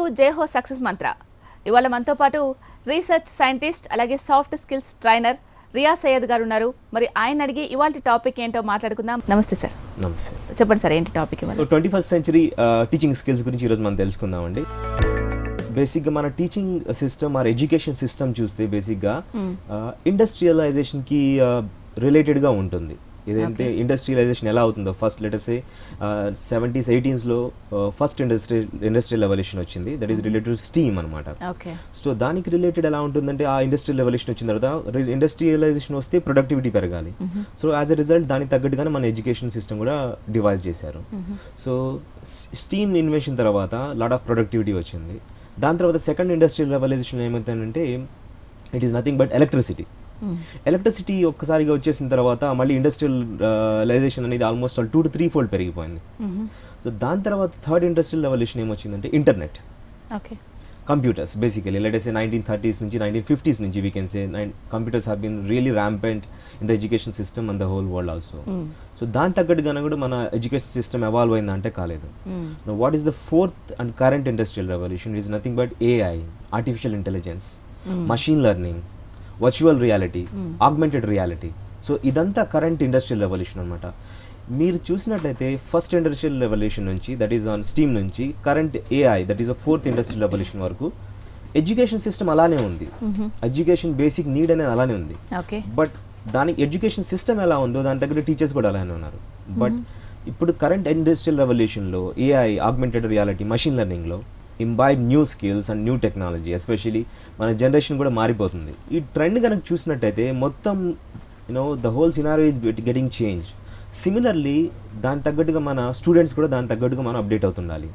To జేహో success మంత్ర. ఇవాళ మనతో పాటు రీసెర్చ్ సైంటిస్ట్ అలాగే soft skills trainer Riya Syed గారు ఉన్నారు. మరి ఆయన అడిగి ఇవాళ టాపిక్ ఏంటో మాట్లాడుకుందాం. నమస్తే సార్. నమస్తే. చెప్పండి సార్, ఏంటి టాపిక్ ఇవాళ? 21st సెంచరీ టీచింగ్ స్కిల్స్ గురించి ఈరోజు మనం తెలుసుకుందామండి. బేసిక్గా మన teaching system or education system చూస్తే బేసిక్గా ఇండస్ట్రియలైజేషన్కి రిలేటెడ్గా ఉంటుంది. ఏదైతే ఇండస్ట్రియలైజేషన్ ఎలా అవుతుందో, ఫస్ట్ లెటర్సే 70s 80s first industrial revolution వచ్చింది. That is related to steam అనమాట. సో దానికి రిలేటెడ్ ఎలా ఉంటుందంటే, ఆ ఇండస్ట్రియల్ రెవల్యూషన్ వచ్చిన తర్వాత ఇండస్ట్రియలైజేషన్ వస్తే ప్రొడక్టివిటీ పెరగాలి. సో యాజ్ ఎ రిజల్ట్ దానికి తగ్గట్టుగానే మన ఎడ్యుకేషన్ సిస్టమ్ కూడా డివైజ్ చేశారు. సో స్టీమ్ ఇన్వెన్షన్ తర్వాత లాట్ ఆఫ్ ప్రొడక్టివిటీ వచ్చింది. దాని తర్వాత సెకండ్ ఇండస్ట్రియల్ రెవల్యూషన్ ఏమవుతుందంటే, it is nothing but electricity. Electricity ఒక్కసారిగా వచ్చేసిన తర్వాత మళ్ళీ ఇండస్ట్రియలైజేషన్ అనేది ఆల్మోస్ట్ 2 to 3 fold పెరిగిపోయింది. సో దాని తర్వాత థర్డ్ ఇండస్ట్రియల్ రెవల్యూషన్ ఏమొచ్చిందంటే internet, computers. Basically let us say 1930s నుంచి 1950s నుంచి we can say computers have been really rampant in the education system and the whole world also. So దాని తగ్గట్టుగానే కూడా మన ఎడ్యుకేషన్ సిస్టమ్ ఎవాల్వ్ అయిందంటే కాలేదు. What is the fourth and current industrial revolution? It is nothing but AI, artificial intelligence, machine learning, virtual reality, augmented reality. So ఇదంతా current industrial revolution అనమాట. మీరు చూసినట్లయితే ఫస్ట్ ఇండస్ట్రియల్ రెవల్యూషన్ నుంచి, that is on steam నుంచి current AI, that is fourth industrial revolution వరకు education system అలానే ఉంది. Education basic need అనేది అలానే ఉంది. బట్ దానికి ఎడ్యుకేషన్ సిస్టమ్ ఎలా ఉందో దాని దగ్గర టీచర్స్ కూడా అలానే ఉన్నారు. బట్ ఇప్పుడు కరెంట్ ఇండస్ట్రియల్ రెవల్యూషన్లో ఏఐ, ఆగ్మెంటెడ్ రియాలిటీ, మషీన్ లెర్నింగ్లో imbibe new skills and new technology. Especially మన జనరేషన్ కూడా మారిపోతుంది. ఈ ట్రెండ్ కనుక చూసినట్టయితే మొత్తం the whole scenario is getting change. Similarly దాని తగ్గట్టుగా మన స్టూడెంట్స్ కూడా దాని తగ్గట్టుగా మనం అప్డేట్ అవుతుండాలి.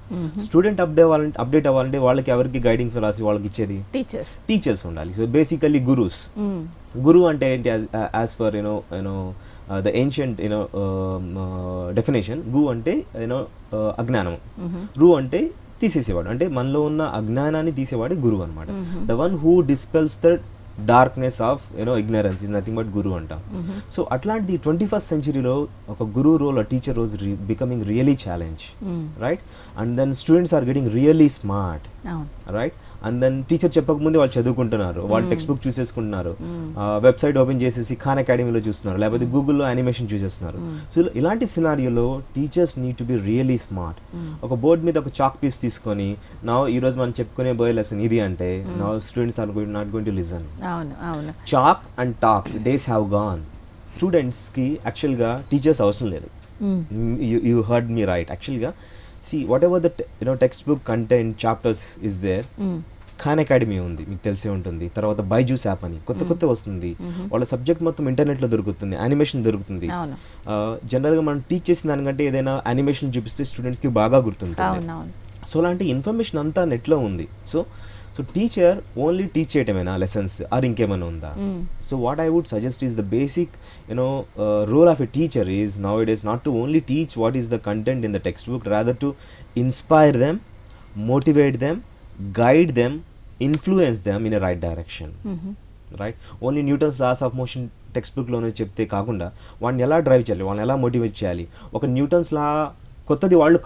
స్టూడెంట్ అప్డేట్ అవ్వాలంటే వాళ్ళకి ఎవరికి గైడింగ్ ఫిలాసఫీ వాళ్ళకి ఇచ్చేది టీచర్స్ ఉండాలి. సో బేసికల్లీ గురు అంటే ఏంటి? As per the ancient definition, గు అంటే అజ్ఞానం, రు అంటే తీసేసేవాడు, అంటే మనలో ఉన్న అజ్ఞానాన్ని తీసేవాడే గురువు అనమాట. The one who dispels the darkness of ignorance is nothing but గురువు అంటాం. సో అట్లాంటిది 21st సెంచరీలో ఒక గురువు role, teacher role becoming really challenge, right? And then students are getting really smart, right? And then teacher చెప్పకముందే వాళ్ళు చదువుకుంటున్నారు, వాళ్ళు టెక్స్ట్ బుక్ చూసేసుకుంటున్నారు, వెబ్సైట్ ఓపెన్ చేసేసి ఖాన్ అకాడమీలో చూస్తున్నారు, లేకపోతే గూగుల్లో యానిమేషన్ చూసేస్తున్నారు. సో ఇలాంటి సినారియోలో teachers need to be really smart. ఒక బోర్డ్ మీద ఒక చాక్ పీస్ తీసుకొని, నా ఈరోజు మనం చెప్పుకునే బోయ్ లెసన్ ఇది అంటే, నా students are not going to listen. Chalk and talk days have gone. స్టూడెంట్స్కి యాక్చువల్గా టీచర్స్ అవసరం లేదు. You heard me right. యాక్చువల్గా see whatever the textbook content chapters is there, Khan Academy ఉంది, మీకు తెలిసే ఉంటుంది. తర్వాత బైజూస్ యాప్ అని కొత్త వస్తుంది. వాళ్ళ సబ్జెక్ట్ మొత్తం ఇంటర్నెట్లో దొరుకుతుంది, యానిమేషన్ దొరుకుతుంది. జనరల్గా మనం టీచ్ చేసిన దానికంటే ఏదైనా యానిమేషన్ చూపిస్తే స్టూడెంట్స్కి బాగా గుర్తుంటుంది. సో అలాంటి ఇన్ఫర్మేషన్ అంతా నెట్లో ఉంది. సో టీచర్ ఓన్లీ టీచ్ చేయటమేనా లెసన్స్, ఆర్ ఇంకేమైనా ఉందా? So what I would suggest is the basic role of a teacher is nowadays not to only teach what is the content in the textbook, rather to inspire them, motivate them, guide them, influence them in a right direction. Right? Only Newton's laws of motion textbook లోనే చెప్తే కాకుండా వాళ్ళని ఎలా drive చేయాలి, వాళ్ళని ఎలా motivate చేయాలి, ఒక న్యూటన్స్ లా కొత్తది వాళ్ళు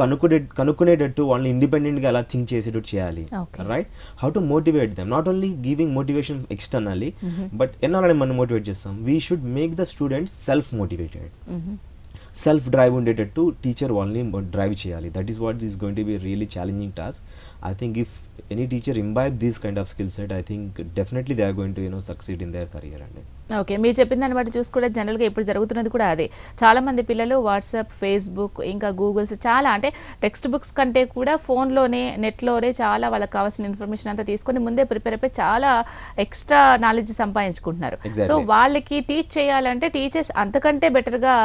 కనుక్కునేటట్టు వాళ్ళని ఇండిపెండెంట్గా ఎలా థింక్ చేసేటట్టు చేయాలి, right? How to motivate them, not only giving motivation externally, but ఎన్నాళ్ళని మనం మోటివేట్ చేస్తాం. We should make the students self motivated, self drive ఉండేటట్టు టీచర్ వాళ్ళని డ్రైవ్ చేయాలి. That is what is going to be really challenging task. I think if any teacher imbibe these kind of skill set, I think definitely they are going to succeed in their career. And okay, మీరు చెప్పిన దాన్ని బట్టి చూసుకుంటే జనరల్గా ఇప్పుడు జరుగుతున్నది కూడా అదే. చాలామంది పిల్లలు వాట్సాప్, ఫేస్బుక్, ఇంకా గూగుల్స్ చాలా, అంటే టెక్స్ట్ బుక్స్ కంటే కూడా ఫోన్లోనే, నెట్లోనే చాలా వాళ్ళకి కావాల్సిన ఇన్ఫర్మేషన్ అంతా తీసుకొని ముందే ప్రిపేర్ అయిపోయి చాలా ఎక్స్ట్రా నాలెడ్జ్ సంపాదించుకుంటున్నారు. సో వాళ్ళకి టీచ్ చేయాలంటే టీచర్స్ అంతకంటే బెటర్గా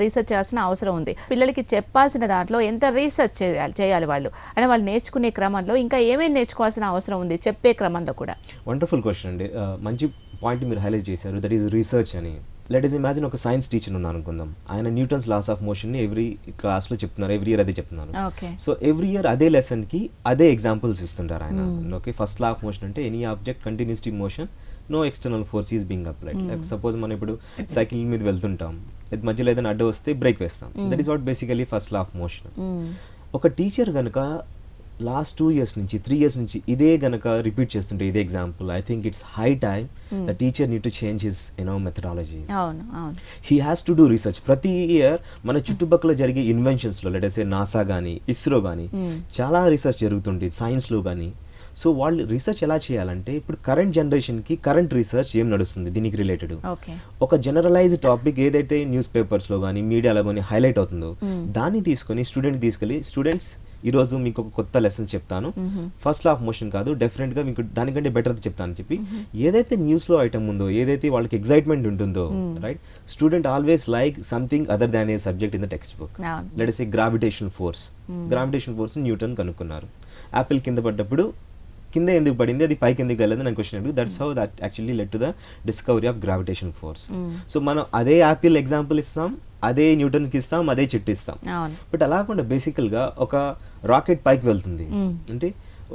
రీసెర్చ్ చేయాల్సిన అవసరం ఉంది. పిల్లలకి చెప్పాల్సిన దాంట్లో ఎంత రీసెర్చ్ చేయాలి వాళ్ళు, అంటే వాళ్ళు నేర్చుకునే క్రమంలో ఇంకా ఏమేమి నేర్చుకోవాల్సిన అవసరం ఉంది చెప్పే క్రమంలో కూడా? వండర్ఫుల్ క్వశ్చన్ అండి. మంచి పాయింట్ మీరు హైలైట్ చేశారు, దట్ ఈస్ రీసెర్చ్ అని. లెట్ us imagine ఒక సైన్స్ టీచర్ ఉన్నారు అనుకుందాం. ఆయన న్యూటన్స్ లాస్ ఆఫ్ మోషన్ని ఎవ్రీ క్లాస్లో చెప్తున్నారు, ఎవ్రీ ఇయర్ అదే చెప్తున్నారు. సో ఎవ్రీ ఇయర్ అదే లెసన్కి అదే ఎగ్జాంపుల్స్ ఇస్తుంటారు ఆయన. Okay, first law of motion అంటే any object continues in motion, no external force is being applied. Like suppose మనం ఇప్పుడు సైకిల్ మీద వెళ్తుంటాం, మధ్యలో ఏదైనా అడ్డు వస్తే బ్రేక్ వేస్తాం. That is what basically first law of motion. ఒక టీచర్ కనుక లాస్ట్ 2 years నుంచి 3 years నుంచి ఇదే గనక రిపీట్ చేస్తుంటే ఇదే example, I think it's high time the teacher need to change his methodology. He has to do research. ప్రతి year మన చుట్టుపక్కల జరిగే ఇన్వెన్షన్స్లో లెటసే నాసా కానీ ఇస్రో కానీ చాలా రీసెర్చ్ జరుగుతుంది సైన్స్లో కానీ. సో వాళ్ళు రీసెర్చ్ ఎలా చేయాలంటే ఇప్పుడు కరెంట్ జనరేషన్కి కరెంట్ రీసెర్చ్ ఏం నడుస్తుంది దీనికి రిలేటెడ్ ఒక జనరలైజ్డ్ టాపిక్ ఏదైతే న్యూస్ పేపర్స్లో కానీ మీడియాలో కానీ హైలైట్ అవుతుందో దాన్ని తీసుకొని స్టూడెంట్ తీసుకెళ్ళి స్టూడెంట్స్ ఈరోజు మీకు ఒక కొత్త లెసన్ చెప్తాను, ఫస్ట్ లా ఆఫ్ మోషన్ కాదు డెఫినెట్గా మీకు దానికంటే బెటర్ చెప్తాను చెప్పి ఏదైతే న్యూస్లో ఐటమ్ ఉందో ఏదైతే వాళ్ళకి ఎగ్జైట్మెంట్ ఉంటుందో right, student always like something other than A subject in the text book. Let us say gravitational force Newton కనుక్కున్నారు. యాపిల్ కింద పడ్డప్పుడు కింద ఎందుకు పడింది అది పైకి ఎందుకు వెళ్ళదు అని క్వశ్చన్ అడుగు. That's how that actually led to the discovery of gravitation force. So మనం అదే యాపిల్ ఎగ్జాంపుల్ ఇస్తాం, అదే న్యూటన్కి ఇస్తాం, అదే చెట్టు ఇస్తాం. బట్ అలా కాకుండా బేసికల్గా ఒక రాకెట్ పైకి వెళ్తుంది అంటే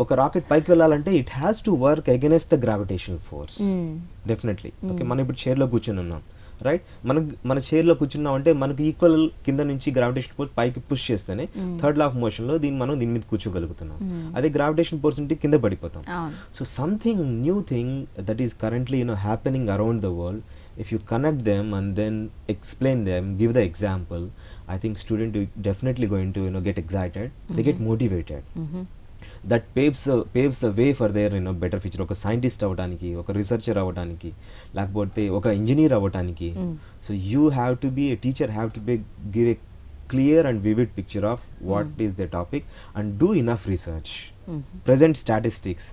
ఒక రాకెట్ పైకి వెళ్ళాలంటే it has to work against the gravitation force definitely. Okay, మనం ఇప్పుడు చైర్లో కూర్చొని ఉన్నాం రైట్, మన చైర్లో కూర్చున్నాం అంటే మనకు ఈక్వల్ కింద నుంచి గ్రావిటేషన్ ఫోర్స్ పైకి పుష్ చేస్తేనే థర్డ్ లా ఆఫ్ మోషన్లో మనం దీని మీద కూర్చోగలుగుతున్నాం. అదే గ్రావిటేషన్ ఫోర్స్ ఉంటే కింద పడిపోతాం. So something new thing that is currently happening around the world. If you connect them and then explain them, give the example, I think student definitely going to get excited. They get motivated. That paves the way for their better future. ఒక scientist అవ్వడానికి, ఒక researcher అవ్వడానికి, లేకపోతే ఒక engineer అవ్వడానికి. So you have to be A teacher, have to give a clear and vivid picture of what is the topic and do enough research. Present statistics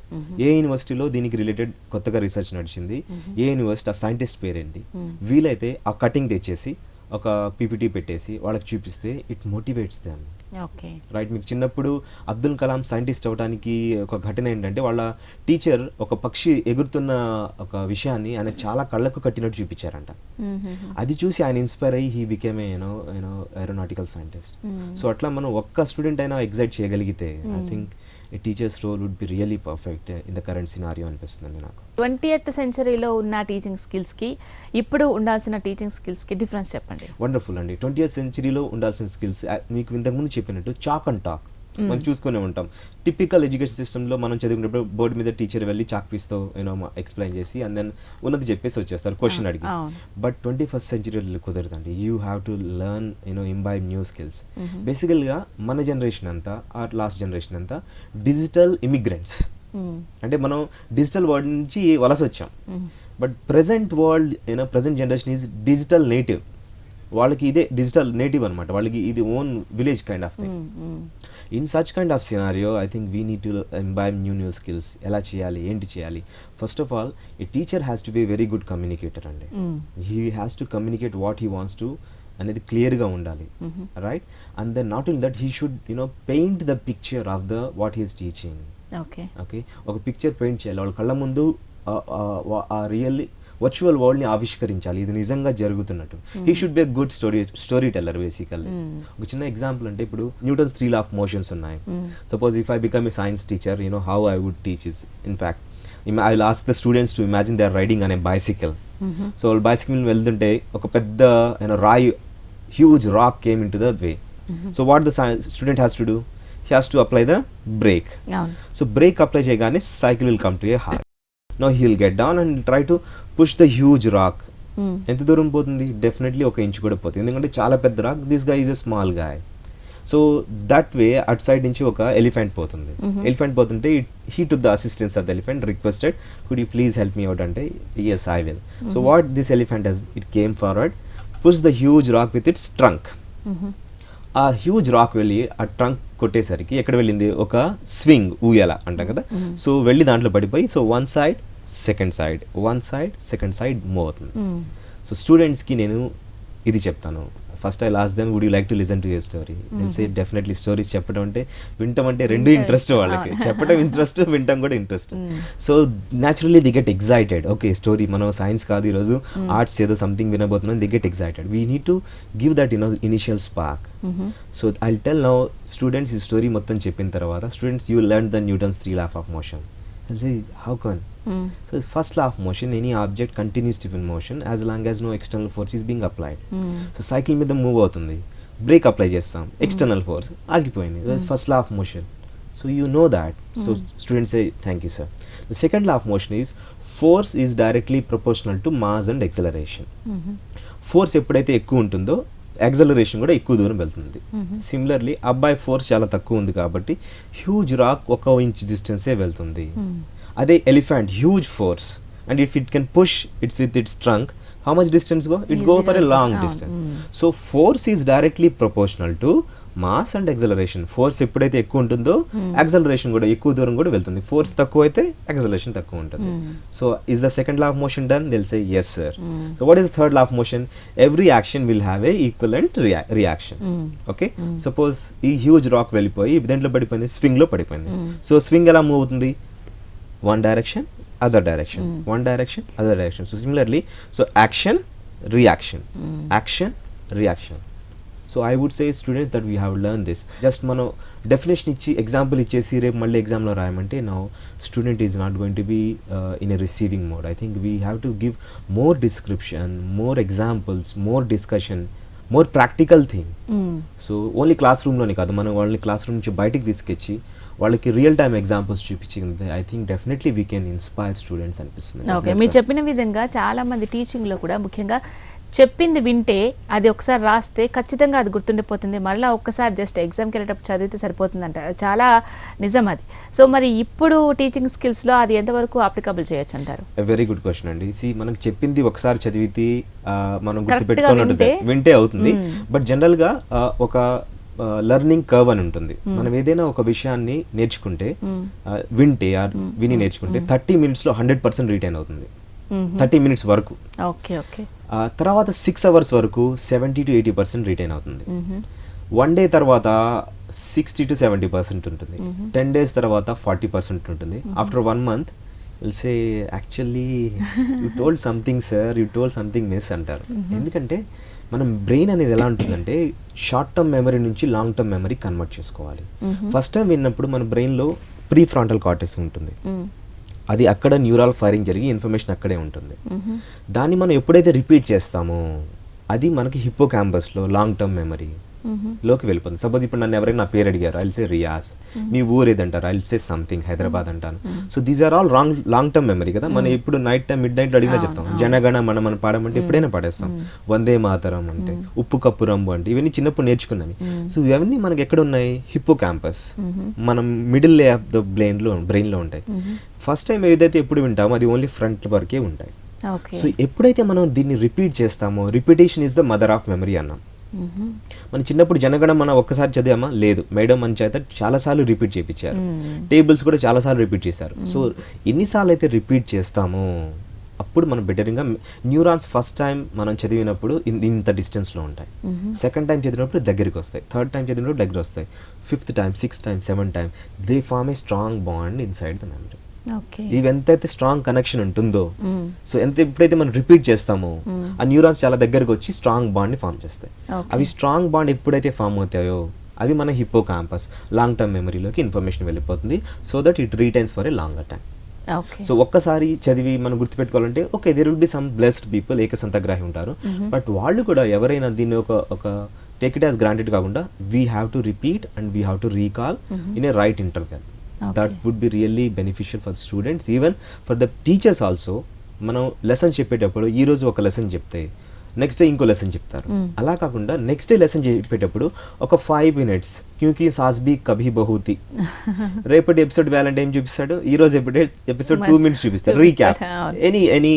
ఏ యూనివర్సిటీలో దీనికి రిలేటెడ్ కొత్తగా రీసెర్చ్ నడిచింది, ఏ యూనివర్సిటీ ఆ సైంటిస్ట్ పేరేంటి, వీలైతే ఆ కటింగ్ తెచ్చేసి ఒక పీపీటీ పెట్టేసి వాళ్ళకి చూపిస్తే ఇట్ మోటివేట్స్ దెమ్. రైట్, మీకు చిన్నప్పుడు అబ్దుల్ కలాం సైంటిస్ట్ అవ్వడానికి ఒక ఘటన ఏంటంటే వాళ్ళ టీచర్ ఒక పక్షి ఎగురుతున్న ఒక విషయాన్ని ఆయన చాలా కళ్ళకు కట్టినట్టు చూపించారంట. అది చూసి ఆయన ఇన్స్పైర్ అయ్యి he became aeronautical scientist. So అట్లా మనం ఒక్క స్టూడెంట్ అయినా ఎగ్జైట్ చేయగలిగితే I think a teacher's role would be really perfect in the current scenario అనిపిస్తుంది నాకు. 20th centuryలో ఉన్న టీచింగ్ స్కిల్స్కి ఇప్పుడు ఉండాల్సిన టీచింగ్ స్కిల్స్కి డిఫరెన్స్ చెప్పండి. వండర్ఫుల్ అండి. 20th centuryలో ఉండాల్సిన స్కిల్స్ మీకు ఇంతకుముందు చెప్పినట్టు చాక్ అండ్ టాక్ మనం చూసుకునే ఉంటాం. టిపికల్ ఎడ్యుకేషన్ సిస్టంలో మనం చదువుకున్నప్పుడు బోర్డు మీద టీచర్ వెళ్ళి చాక్ పీస్తో ఎక్స్ప్లెయిన్ చేసి అండ్ దెన్ ఉన్నది చెప్పేసి వచ్చేస్తారు క్వశ్చన్ అడిగి. బట్ 21st centuryలో కుదరదండి. You have to learn imbibe new skills. బేసికల్గా మన జనరేషన్ అంతా ఆర్ లాస్ట్ జనరేషన్ అంతా డిజిటల్ ఇమిగ్రెంట్స్. అంటే మనం డిజిటల్ వరల్డ్ నుంచి వలస వచ్చాం. But present world present generation is digital native. వాళ్ళకి ఇదే డిజిటల్ నేటివ్ అనమాట, వాళ్ళకి ఇది own village kind of thing. In such kind of scenario I think we need to imbibe new skills. ఎలా చేయాలి, ఏంటి చేయాలి? First of all a teacher has to be very good communicator అండి. He has to communicate what he wants to అనేది క్లియర్గా ఉండాలి right. And then not only that he should paint the picture of the what he is teaching. Okay, ఒక picture paint చేయాలి వాళ్ళ కళ్ళ ముందు. ఆ రియల్లీ వర్చువల్ వరల్డ్ని ఆవిష్కరించాలి, ఇది నిజంగా జరుగుతున్నట్టు. He should be a good story teller basically. ఒక చిన్న ఎగ్జాంపుల్ అంటే ఇప్పుడు న్యూటన్స్ 3 law of motions ఉన్నాయి. Suppose if I become a science teacher, how I would teach is in fact I will ask the students to imagine they are riding అనే bicycle. సో వాళ్ళు bicycle వెళ్తుంటే ఒక పెద్ద రాయి, huge rock came into the way. So what the student has to do? He has to apply the brake. So brake apply చేయగానే cycle will come to a halt. Now he'll get down and try to push the huge rock. ఎంత దూరం పోతుంది? Definitely 1 inch కూడా పోతుంది, ఎందుకంటే చాలా పెద్ద rock. This guy is a small guy. So that way at side నుంచి ఒక ఎలిఫెంట్ పోతుంది. ఎలిఫెంట్ పోతుంటే he took the assistance of the elephant, requested, could you please help me out? అంటే yes I will. So what this elephant has, it came forward, pushed the huge rock with its trunk. ఆ huge rock వెళ్ళి ఆ trunk కొట్టేసరికి ఎక్కడ వెళ్ళింది? ఒక swing, ఊయల అంటాం కదా. సో వెళ్ళి దాంట్లో పడిపోయి so one side second side move అవుతుంది. సో స్టూడెంట్స్కి నేను ఇది చెప్తాను. First I last them, would you like to listen to your story? Then say definitely. Stories చెప్పడం అంటే వింటాం అంటే రెండు ఇంట్రెస్ట్ వాళ్ళకి, చెప్పడం ఇంట్రెస్ట్, వింటాం కూడా interest. So naturally they get excited. Okay, story మనం సైన్స్ కాదు ఈరోజు ఆర్ట్స్ ఏదో సంథింగ్ వినబోతున్నాం, they get excited. We need to give that initial spark. So I tell now students ఈ స్టోరీ మొత్తం చెప్పిన తర్వాత, students you learn the Newton's 3 law of motion. And say, how can? So first law of motion, any object continues to be in motion as long as no external force is being applied. So cycle మీద move అవుతుంది, break apply చేస్తాం, external force ఆగిపోయింది. First law of motion. So you know that. So students say, thank you, sir. The second law of motion is force is directly proportional to mass and acceleration. Force ఎప్పుడైతే ఎక్కువ ఉంటుందో acceleration కూడా ఎక్కువ దూరం వెళ్తుంది. Similarly అబ్బాయి force చాలా తక్కువ ఉంది కాబట్టి హ్యూజ్ రాక్ 1 ఇంచ్ డిస్టెన్సే వెళ్తుంది. అదే elephant huge force and if it can push it's with its trunk, how much distance go? It go for a long distance. So force is directly proportional to mass and acceleration. Force ఎప్పుడైతే ఎక్కువ ఉంటుందో acceleration కూడా ఎక్కువ దూరం కూడా వెళ్తుంది. Force తక్కువ అయితే యాక్సలరేషన్ తక్కువ ఉంటుంది. So is the second law of motion done? They'll say yes sir. So what is the third law of motion? Every action will have a equivalent reaction. Okay? Suppose ఈ huge rock వెళ్ళిపోయి దేంట్లో పడిపోయింది, swing లో పడిపోయింది. So swing ఎలా move అవుతుంది? One direction, other direction, one direction, other direction. So similarly, so action, reaction, action, reaction. So I would say students that we have learned this. Just mano definition ichi example ichesi repu malli exam lo rayamante, now student is not going to be in a receiving mode. I think we have to give more description, more examples, more discussion, more practical thing. So only classroom lone kaadu, మనం వాళ్ళని classroom నుంచి బయటికి తీసుకొచ్చి వాళ్ళకి real time examples చూపించింది. I think definitely we can inspire students అనిపిస్తుంది. Okay, మీరు చెప్పిన విధంగా చాలా మంది టీచింగ్లో కూడా ముఖ్యంగా చెప్పింది వింటే అది ఒకసారి రాస్తే ఖచ్చితంగా అది గుర్తుండిపోతుంది, మళ్ళీ ఒక్కసారి జస్ట్ ఎగ్జామ్కి వెళ్ళేటప్పుడు చదివితే సరిపోతుంది అంటారు. చాలా నిజం అది. సో మరి ఇప్పుడు టీచింగ్ స్కిల్స్లో అది ఎంతవరకు అప్లికబుల్ చేయొచ్చు అంటారు? వెరీ గుడ్ క్వశ్చన్ అండి. సి మనకు చెప్పింది ఒకసారి చదివితే మనం గుర్తుపెట్టుకోవాలి, వింటే అవుతుంది. బట్ జనరల్గా ఒక లెర్నింగ్ కర్వ్ అని ఉంటుంది. మనం ఏదైనా ఒక విషయాన్ని నేర్చుకుంటే వింటే విని నేర్చుకుంటే 30 minutesలో 100% రీటైన్ అవుతుంది. 30 minutes వరకు. తర్వాత 6 hours వరకు 70 to 80% రీటైన్ అవుతుంది. 1 day తర్వాత 60 to 70% ఉంటుంది. 10 days తర్వాత 40% ఉంటుంది. After 1 month will say actually you told something sir, you told something miss అంటారు. ఎందుకంటే మనం బ్రెయిన్ అనేది ఎలా ఉంటుందంటే షార్ట్ టర్మ్ మెమరీ నుంచి లాంగ్ టర్మ్ మెమరీ కన్వర్ట్ చేసుకోవాలి. ఫస్ట్ టైం విన్నప్పుడు మన బ్రెయిన్లో ప్రీ ఫ్రాంటల్ కార్టెక్స్ ఉంటుంది. అది అక్కడ న్యూరల్ ఫైరింగ్ జరిగి ఇన్ఫర్మేషన్ అక్కడే ఉంటుంది. దాన్ని మనం ఎప్పుడైతే రిపీట్ చేస్తామో అది మనకి హిప్పో క్యాంపస్లో లాంగ్ టర్మ్ మెమరీ లోకి వెళ్ళిపోతుంది. సపోజ్ ఇప్పుడు నన్ను ఎవరైనా నా పేరు అడిగారు, ఐల్ సే రియాజ్. మీ ఊరు ఏదంటారు, ఐల్ సే సంథింగ్, హైదరాబాద్ అంటాను. So these are all long term memory కదా. మనం ఇప్పుడు నైట్ టైం మిడ్ నైట్ అడిగినా చెప్తాం. జనగణ మనం పాడమంటే ఎప్పుడైనా పాడేస్తాం. వందే మాతరం అంటే, ఉప్పు కప్పు రంబు అంటే, ఇవన్నీ చిన్నప్పుడు నేర్చుకున్నాను. సో ఇవన్నీ మనకి ఎక్కడ ఉన్నాయి? హిప్పో క్యాంపస్, మనం మిడిల్ లే ఆఫ్ ద బ్రెయిన్లో ఉంటాయి. ఫస్ట్ టైం ఏదైతే ఎప్పుడు వింటామో అది ఓన్లీ ఫ్రంట్ వరకే ఉంటాయి. సో ఎప్పుడైతే మనం దీన్ని రిపీట్ చేస్తామో, repetition is the mother of memory అన్నాం. మన చిన్నప్పుడు జనగణం మనం ఒక్కసారి చదివామా? లేదు, మేడం మన చేత చాలాసార్లు రిపీట్ చేయించారు. టేబుల్స్ కూడా చాలాసార్లు రిపీట్ చేశారు. సో ఎన్నిసార్లు అయితే రిపీట్ చేస్తామో అప్పుడు మనం బెటర్గా న్యూరాన్స్ ఫస్ట్ టైం మనం చదివినప్పుడు ఇంత డిస్టెన్స్లో ఉంటాయి. సెకండ్ టైం చదివినప్పుడు దగ్గరికి వస్తాయి. థర్డ్ టైం చదివినప్పుడు దగ్గర వస్తాయి. 5th time, 6th time, 7th time they form a strong bond inside the memory. ఇవి ఎంతైతే స్ట్రాంగ్ కనెక్షన్ ఉంటుందో, సో ఎప్పుడైతే మనం రిపీట్ చేస్తామో ఆ న్యూరాన్స్ చాలా దగ్గరకు వచ్చి స్ట్రాంగ్ బాండ్ ని ఫార్మ్ చేస్తాయి. అవి స్ట్రాంగ్ బాండ్ ఎప్పుడైతే ఫార్మ్ అవుతాయో అవి మన హిప్పో క్యాంపస్ లాంగ్ టర్మ్ మెమరీలోకి ఇన్ఫర్మేషన్ వెళ్ళిపోతుంది. So that it retains for a longer time. So ఒక్కసారి చదివి మనం గుర్తుపెట్టుకోవాలంటే okay, there will be some blessed people, ఏకసంతగ్రాహి ఉంటారు. బట్ వాళ్ళు కూడా ఎవరైనా దీన్ని ఒక టేక్ ఇట్ యాజ్ గ్రాంటెడ్ కాకుండా we have to repeat and we have to recall in a right interval. That would be really beneficial for the students, even for the teachers also. మనం lessons చెప్పేటప్పుడు ఈ రోజు ఒక lesson చెప్తే next day ఇంకో lesson చెప్తారు. అలా కాకుండా నెక్స్ట్ డే లెసన్ చెప్పేటప్పుడు ఒక 5 minutes క్యూంకి సాస్ బి కభీ బహూతి, రేపటి ఎపిసోడ్ వ్యాలంటే ఏం చూపిస్తాడు, ఈ రోజు ఎపిసోడ్ 2 minutes చూపిస్తాడు రీక్యాప్. ఎనీ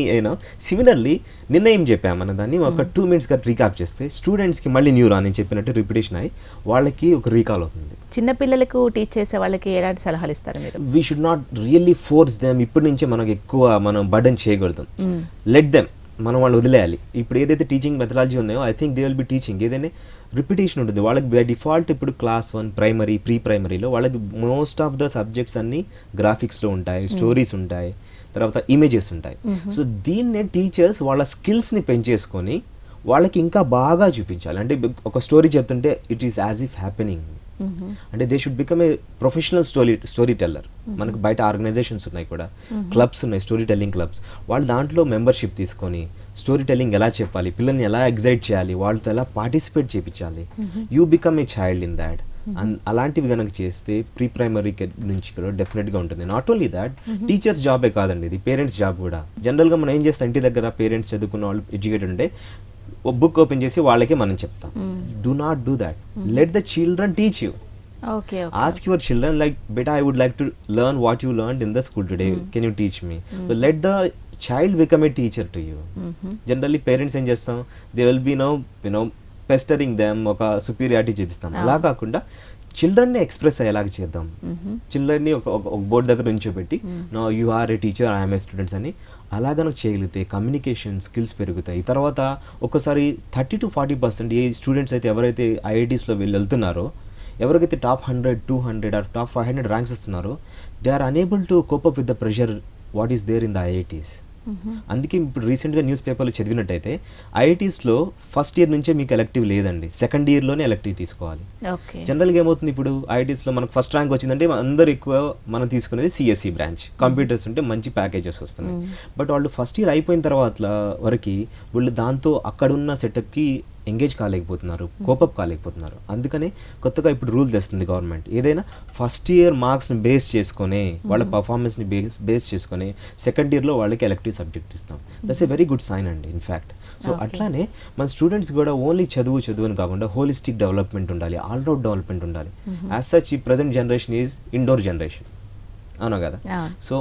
సిమిలర్లీ నిన్న ఏం చెప్పామన్న దాన్ని ఒక 2 minutes రీక్యాప్ చేస్తే స్టూడెంట్స్కి మళ్ళీ న్యూరాన్ అని చెప్పినట్టు రిపిటేషన్ అయ్యి వాళ్ళకి ఒక రీకాల్ అవుతుంది. చిన్న పిల్లలకు టీచ్ చేసే వాళ్ళకి ఎలాంటి సలహాలు ఇస్తారు మీరు? We should not really force them. ఇప్పటి నుంచే మనకు ఎక్కువ మనం బర్డెన్ చేయకూడదు. లెట్ దెమ్, మనం వాళ్ళు వదిలేయాలి. ఇప్పుడు ఏదైతే టీచింగ్ మెథడాలజీ ఉన్నాయో I think they will be teaching. ఏదైనా రిపిటేషన్ ఉంటుంది వాళ్ళకి బై డిఫాల్ట్. ఇప్పుడు క్లాస్ 1 ప్రైమరీ, ప్రీ ప్రైమరీలో వాళ్ళకి మోస్ట్ ఆఫ్ ద సబ్జెక్ట్స్ అన్ని గ్రాఫిక్స్లో ఉంటాయి, స్టోరీస్ ఉంటాయి, తర్వాత ఇమేజెస్ ఉంటాయి. సో దీన్నే టీచర్స్ వాళ్ళ స్కిల్స్ని పెంచేసుకొని వాళ్ళకి ఇంకా బాగా చూపించాలి. అంటే ఒక స్టోరీ చెప్తుంటే it is as if happening. అంటే they should become a professional story teller. మనకు బయట ఆర్గనైజేషన్స్ ఉన్నాయి కూడా, క్లబ్స్ ఉన్నాయి, స్టోరీ టెల్లింగ్ క్లబ్స్. వాళ్ళు దాంట్లో మెంబర్షిప్ తీసుకొని స్టోరీ టెల్లింగ్ ఎలా చెప్పాలి, పిల్లల్ని ఎలా ఎగ్జైట్ చేయాలి, వాళ్ళతో ఎలా పార్టిసిపేట్ చేయించాలి. You become a child in that. అలాంటివి కనుక చేస్తే ప్రీ ప్రైమరీ నుంచి కూడా డెఫినెట్గా ఉంటుంది. నాట్ ఓన్లీ దాట్, టీచర్స్ జాబే కాదండి, ఇది పేరెంట్స్ జాబ్ కూడా. జనరల్గా మనం ఏం చేస్తాం, ఇంటి దగ్గర పేరెంట్స్ చదువుకున్న వాళ్ళు ఎడ్యుకేటెడ్ ఉంటే బుక్ ఓపెన్ చేసి వాళ్ళకే మనం చెప్తాం. Do not do that, let the children teach you. Ask your children like, beta, I would like to learn what you learned in the school today. Can you teach me? So let the child become a teacher to you. Generally parents ఏం చేస్తాం, they will be pestering them, ఒక superiority చూపిస్తాం. అలా కాకుండా చిల్డ్రన్ని express అయ్యేలాగా చేద్దాం. చిల్డ్రన్ని ఒక board దగ్గర నుంచోబెట్టి no you are a teacher, I'm a students అని అలాగ చేయగలిగితే కమ్యూనికేషన్ స్కిల్స్ పెరుగుతాయి. తర్వాత ఒకసారి 30 to 40% ఏ స్టూడెంట్స్ అయితే ఎవరైతే ఐఐటీస్లో వెళ్తున్నారో, ఎవరికైతే టాప్ 100, 200 ఆర్ టాప్ 500 ర్యాంక్స్ వస్తున్నారో, they are unable to cope up with the pressure what is there in the IITs. అందుకే ఇప్పుడు రీసెంట్గా న్యూస్ పేపర్లో చదివినట్టయితే ఐఐటీస్లో ఫస్ట్ ఇయర్ నుంచే మీకు ఎలెక్టివ్ లేదండి, సెకండ్ ఇయర్లోనే ఎలెక్టివ్ తీసుకోవాలి. జనరల్గా ఏమవుతుంది, ఇప్పుడు ఐఐటీస్లో మనకు ఫస్ట్ ర్యాంక్ వచ్చిందంటే అందరూ ఎక్కువ మనం తీసుకునేది సిఎస్సి బ్రాంచ్, కంప్యూటర్స్ ఉంటే మంచి ప్యాకేజెస్ వస్తున్నాయి. బట్ వాళ్ళు ఫస్ట్ ఇయర్ అయిపోయిన తర్వాత వరకు వీళ్ళు దాంతో అక్కడున్న సెటప్కి ఎంగేజ్ కాలేకపోతున్నారు, కోపప్ కాలేకపోతున్నారు. అందుకనే కొత్తగా ఇప్పుడు రూల్ తెస్తుంది గవర్నమెంట్, ఏదైనా ఫస్ట్ ఇయర్ మార్క్స్ని బేస్ చేసుకొని వాళ్ళ పర్ఫార్మెన్స్ని బేస్ చేసుకొని సెకండ్ ఇయర్లో వాళ్ళకి ఎలెక్టివ్ సబ్జెక్ట్ ఇస్తాం. That's a very good sign అండి ఇన్ఫ్యాక్ట్. సో అట్లానే మన స్టూడెంట్స్ కూడా ఓన్లీ చదువు అని కాకుండా హోలిస్టిక్ డెవలప్మెంట్ ఉండాలి, ఆల్రౌండ్ డెవలప్మెంట్ ఉండాలి. యాజ్ సచ్ ఈ present generation is indoor generation, అవునా కదా. సో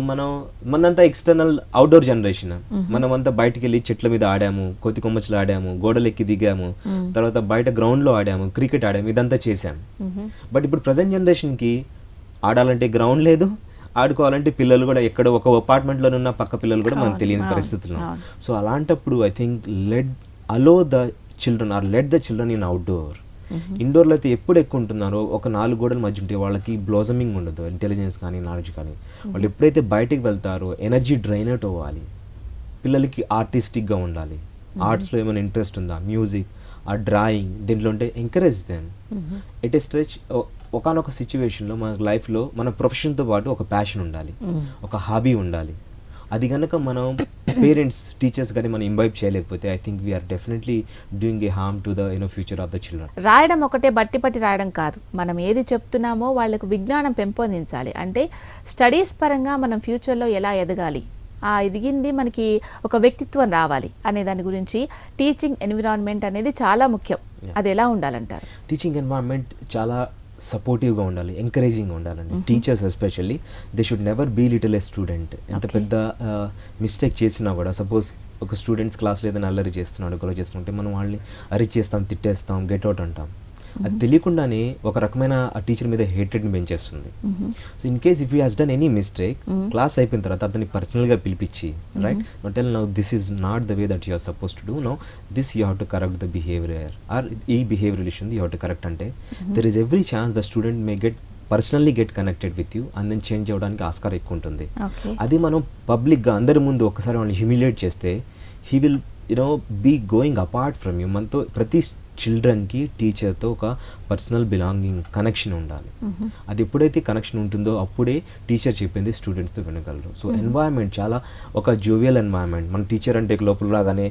మనంతా ఎక్స్టర్నల్ అవుట్డోర్ జనరేషన్. మనమంతా బయటికి వెళ్ళి చెట్ల మీద ఆడాము, కొత్తి కొమ్మచ్చులు ఆడాము, గోడలు ఎక్కి దిగాము, తర్వాత బయట గ్రౌండ్లో ఆడాము, క్రికెట్ ఆడాము, ఇదంతా చేసాము. బట్ ఇప్పుడు ప్రజెంట్ జనరేషన్కి ఆడాలంటే గ్రౌండ్ లేదు, ఆడుకోవాలంటే పిల్లలు కూడా ఎక్కడో ఒక అపార్ట్మెంట్లో ఉన్న పక్క పిల్లలు కూడా మనకు తెలియని పరిస్థితుల్లో. సో అలాంటప్పుడు I think allow the children or let the children in outdoor. ఇండోర్లో అయితే ఎప్పుడు ఎక్కువ ఉంటున్నారో ఒక 4 గోడల మధ్య ఉంటే వాళ్ళకి బ్లోజమింగ్ ఉండదు, ఇంటెలిజెన్స్ కానీ నాలెడ్జ్ కానీ. వాళ్ళు ఎప్పుడైతే బయటికి వెళ్తారో ఎనర్జీ డ్రైన్ అవుట్ అవ్వాలి. పిల్లలకి ఆర్టిస్టిక్గా ఉండాలి, ఆర్ట్స్లో ఏమైనా ఇంట్రెస్ట్ ఉందా, మ్యూజిక్ ఆ డ్రాయింగ్ దీంట్లో ఉంటే encourage them. At a stretch ఒకనొక సిచ్యువేషన్లో మన లైఫ్లో మన ప్రొఫెషన్తో పాటు ఒక ప్యాషన్ ఉండాలి, ఒక హాబీ ఉండాలి. అది కనుక మనం పేరెంట్స్ టీచర్స్ కానీ మనం ఇంబైబ్ చేయలేకపోతే I think we are definitely doing a harm to the future of the children. రాయడం ఒకటే బట్టి రాయడం కాదు, మనం ఏది చెప్తున్నామో వాళ్ళకు విజ్ఞానం పెంపొందించాలి. అంటే స్టడీస్ పరంగా మనం ఫ్యూచర్లో ఎలా ఎదగాలి, ఆ ఎదిగింది మనకి ఒక వ్యక్తిత్వం రావాలి అనే దాని గురించి టీచింగ్ ఎన్విరాన్మెంట్ అనేది చాలా ముఖ్యం. అది ఎలా ఉండాలంటారు? టీచింగ్ ఎన్విరాన్మెంట్ చాలా సపోర్టివ్గా ఉండాలి, ఎంకరేజింగ్గా ఉండాలండి. Teachers especially they should never belittle a student. ఎంత పెద్ద మిస్టేక్ చేసినా కూడా, సపోజ్ ఒక స్టూడెంట్స్ క్లాస్లో ఏదైనా అల్లరి చేస్తున్నాడు, గొడవ చేస్తుంటే మనం వాళ్ళని అరెస్ట్ చేస్తాం, తిట్టేస్తాం, గెట్ అవుట్ అంటాం. అది తెలియకుండానే ఒక రకమైన ఆ టీచర్ మీద హేట్రెడ్ని పెంచేస్తుంది. So in case if you has done any mistake, class అయిపోయిన తర్వాత అతన్ని పర్సనల్గా పిలిపించి right no tell now this is not the way that you are suppose to do, no this you have to correct the behaviour or ఈ behaviour ఇష్యూని you have to correct. అంటే there is every chance the student may personally get connected with you and then change అవ్వడానికి ఆస్కారం ఎక్కువ ఉంటుంది. అది మనం పబ్లిక్గా అందరి ముందు ఒకసారి వాళ్ళని హ్యూమిలేట్ చేస్తే he will be going apart from you. మనతో ప్రతి చిల్డ్రన్కి టీచర్తో ఒక పర్సనల్ బిలాంగింగ్ కనెక్షన్ ఉండాలి. అది ఎప్పుడైతే కనెక్షన్ ఉంటుందో అప్పుడే టీచర్ చెప్పింది స్టూడెంట్స్తో వినగలరు. సో ఎన్వైరన్మెంట్ చాలా ఒక జోవియల్ ఎన్వైరన్మెంట్. మన టీచర్ అంటే లోపల రాగానే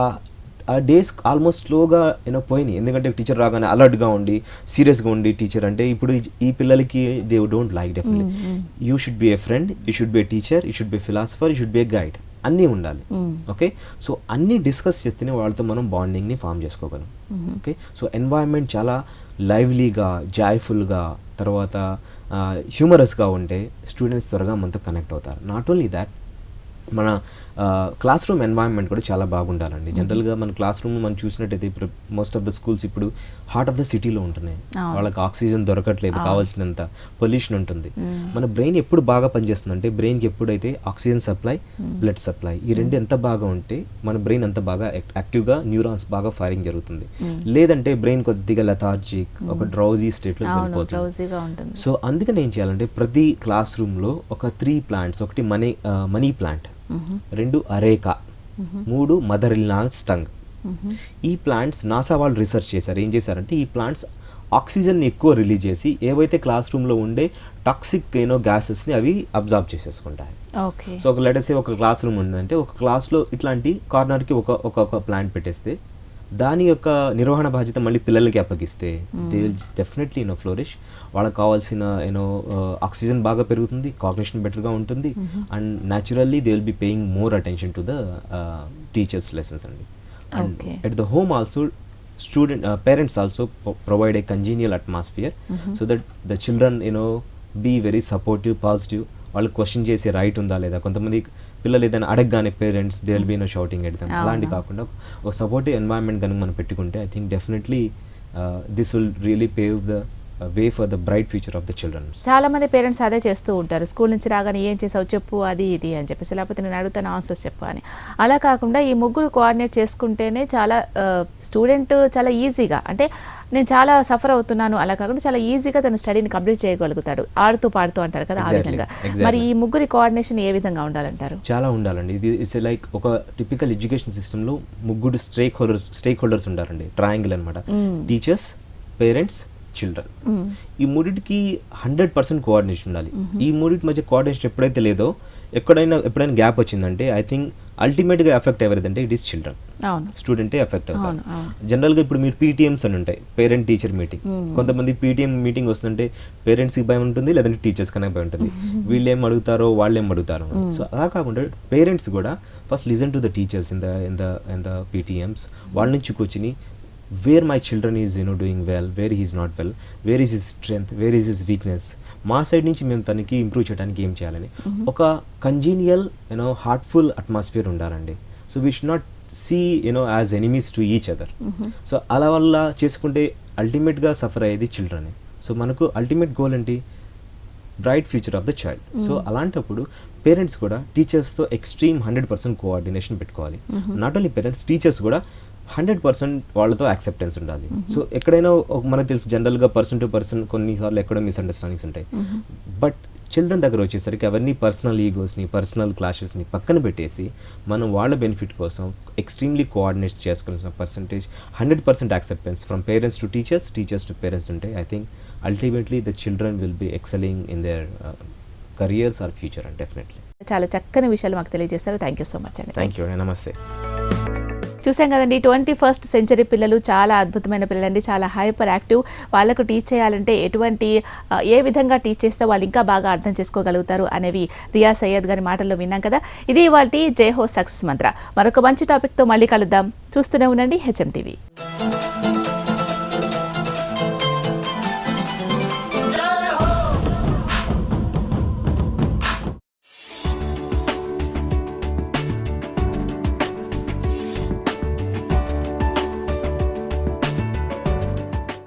ఆ డేస్ ఆల్మోస్ట్ స్లోగా పోయినాయి. ఎందుకంటే టీచర్ రాగానే అలర్ట్గా ఉండి సీరియస్గా ఉండి టీచర్ అంటే ఇప్పుడు ఈ పిల్లలకి they don't like. Definitely you should be A friend, you should be A teacher, you should be A philosopher, you should be A guide, అన్నీ ఉండాలి. ఓకే, సో అన్నీ డిస్కస్ చేస్తేనే వాళ్ళతో మనం బాండింగ్ని ఫామ్ చేసుకోగలం. ఓకే, సో ఎన్వైరన్మెంట్ చాలా లైవ్లీగా, జాయ్ఫుల్గా, తర్వాత హ్యూమరస్గా ఉంటే స్టూడెంట్స్ త్వరగా మనతో కనెక్ట్ అవుతారు. నాట్ ఓన్లీ దాట్, మన క్లాస్ రూమ్ ఎన్వైరన్మెంట్ కూడా చాలా బాగుండాలండి. జనరల్గా మన క్లాస్ రూమ్ మనం చూసినట్టయితే ఇప్పుడు మోస్ట్ ఆఫ్ ద స్కూల్స్ ఇప్పుడు హార్ట్ ఆఫ్ ద సిటీలో ఉంటున్నాయి. వాళ్ళకి ఆక్సిజన్ దొరకట్లేదు, కావాల్సినంత పొల్యూషన్ ఉంటుంది. మన బ్రెయిన్ ఎప్పుడు బాగా పనిచేస్తుంది అంటే బ్రెయిన్కి ఎప్పుడైతే ఆక్సిజన్ సప్లై, బ్లడ్ సప్లై ఈ రెండు ఎంత బాగా ఉంటే మన బ్రెయిన్ అంత బాగా యాక్టివ్గా న్యూరాన్స్ బాగా ఫైరింగ్ జరుగుతుంది. లేదంటే బ్రెయిన్ కొద్దిగా లెథార్జిక్, ఒక డ్రౌజీ స్టేట్లో వెళ్ళిపోతుంది. సో అందుకని ఏం చేయాలంటే ప్రతి క్లాస్ రూమ్లో ఒక 3 ప్లాంట్స్, ఒకటి money plant, 2 areca, 3 mother in law stung. ఈ ప్లాంట్స్ నాసా వాళ్ళు రీసెర్చ్ చేశారు. ఏం చేశారంటే ఈ ప్లాంట్స్ ఆక్సిజన్ ఎక్కువ రిలీజ్ చేసి ఏవైతే క్లాస్ రూమ్లో ఉండే టాక్సిక్ గ్యాసెస్ని అవి అబ్జార్బ్ చేసేసుకుంటాయి. సో ఒక లెటర్స్ ఒక క్లాస్ రూమ్ ఉందంటే ఒక క్లాస్లో ఇట్లాంటి కార్నర్కి ఒక ప్లాంట్ పెట్టేస్తే దాని యొక్క నిర్వహణ బాధ్యత మళ్ళీ పిల్లలకి అప్పగిస్తే దే విల్ డెఫినెట్లీ ఫ్లోరిష్. వాళ్ళకి కావాల్సిన ఆక్సిజన్ బాగా పెరుగుతుంది, కాగ్నిషన్ బెటర్గా ఉంటుంది, and naturally they will be paying more attention to the teachers lessons అండి. And at the home also parents also provide a congenial atmosphere so that the children be very supportive, positive. వాళ్ళు question చేసే right ఉందా లేదా, కొంతమంది పిల్లలు ఏదైనా అడగగానే parents they will be shouting at them, అలాంటి కాకుండా ఒక సపోర్టివ్ ఎన్వైరన్మెంట్ కనుక మనం పెట్టుకుంటే I think definitely this will really pave the way for the bright future of the children. చాలా మంది పేరెంట్స్ అదే చేస్తూ ఉంటారు, స్కూల్ నుంచి రాగానే ఏం చేసావు చెప్పు అది ఇది అని చెప్పేసి, లేకపోతే నేను అడుగుతాను ఆన్సర్స్ చెప్పు అని. అలా కాకుండా ఈ ముగ్గురు కోఆర్డినేట్ చేసుకుంటేనే చాలా స్టూడెంట్ చాలా ఈజీగా, అంటే నేను చాలా సఫర్ అవుతున్నాను అలా కాకుండా చాలా ఈజీగా తన స్టడీని కంప్లీట్ చేయగలుగుతాడు, ఆడుతూ పాడుతూ అంటారు కదా, ఆ విధంగా. మరి ఈ ముగ్గురి కోఆర్డినేషన్ ఏ విధంగా ఉండాలంటారు? చాలా ఉండాలండి. ఇది ఇట్స్ లైక్ ఒక టిపికల్ ఎడ్యుకేషన్ సిస్టంలో ముగ్గురు స్టేక్ హోల్డర్స్ ఉంటారండి, ట్రయాంగిల్ అనమాట. Teachers, parents, children. ఈ మూడింటికి 100% కోఆర్డినేషన్ ఉండాలి. ఈ మూడింటి మధ్య కోఆర్డినేషన్ ఎప్పుడైతే లేదో, ఎప్పుడైనా గ్యాప్ వచ్చిందంటే ఐ థింక్ అల్టిమేట్గా ఎఫెక్ట్ అయ్యేదంటే ఇట్ ఈస్ చిల్డ్రన్, స్టూడెంటే ఎఫెక్ట్ అవుతారు. జనరల్గా ఇప్పుడు మీరు పీటీఎంస్ అని ఉంటాయి, పేరెంట్ టీచర్ మీటింగ్. కొంతమంది పీటీఎం మీటింగ్ వస్తుంటే పేరెంట్స్కి భయం ఉంటుంది, లేదంటే టీచర్స్ కన్నా భయం ఉంటుంది, వీళ్ళు ఏం అడుగుతారో వాళ్ళు ఏం అడుగుతారో. సో అలా కాకుండా పేరెంట్స్ కూడా first listen to the teachers in the PTMs. వాళ్ళ నుంచి కూర్చుని where my children is doing well, where he is not well, where is his strength, where is his weakness, మా సైడ్ నుంచి మేము తనకి ఇంప్రూవ్ చేయడానికి ఏం చేయాలని ఒక కంజీనియల్ హార్ట్ఫుల్ అట్మాస్ఫియర్ ఉండాలండి. So we should not see as enemies to each other. So అలా వల్ల చేసుకుంటే అల్టిమేట్గా సఫర్ అయ్యేది చిల్డ్రన్. సో మనకు అల్టిమేట్ గోల్ ఏంటి? Bright future of the child. So అలాంటప్పుడు పేరెంట్స్ కూడా టీచర్స్తో ఎక్స్ట్రీమ్ 100% కోఆర్డినేషన్ పెట్టుకోవాలి. నాట్ ఓన్లీ పేరెంట్స్, టీచర్స్ కూడా 100% వాళ్ళతో యాక్సెప్టెన్స్ ఉండాలి. సో ఎక్కడైనా మనకు తెలుసు జనరల్గా పర్సన్ టు పర్సన్ కొన్నిసార్లు ఎక్కడో మిస్అండర్స్టాండింగ్స్ ఉంటాయి. బట్ చిల్డ్రన్ దగ్గర వచ్చేసరికి అవన్నీ పర్సనల్ ఈగోస్ని, పర్సనల్ క్లాషెస్ని పక్కన పెట్టేసి మనం వాళ్ళ బెనిఫిట్ కోసం ఎక్స్ట్రీమ్లీ కోఆర్డినేట్ చేసుకోవాల్సిన 100% acceptance from parents to teachers, teachers to parents ఉంటే I think ultimately the children will be excelling in their careers or future and definitely. చాలా చక్కని విషయాలు మాకు తెలియజేశారు. థ్యాంక్ యూ సో మచ్ అండి. Thank you. నమస్తే. చూసాం కదండి, 21st సెంచరీ పిల్లలు చాలా అద్భుతమైన పిల్లలండి, చాలా హైపర్ యాక్టివ్. వాళ్ళకు టీచ్ చేయాలంటే ఏ విధంగా టీచ్ చేస్తే వాళ్ళు ఇంకా బాగా అర్థం చేసుకోగలుగుతారు అనేవి రియా సయ్యద్ గారి మాటల్లో విన్నాం కదా. ఇది ఇవాల్టి జై హో సక్సెస్ మంత్ర. మరొక మంచి టాపిక్తో మళ్ళీ కలుద్దాం. చూస్తూనే ఉండండి HM TV.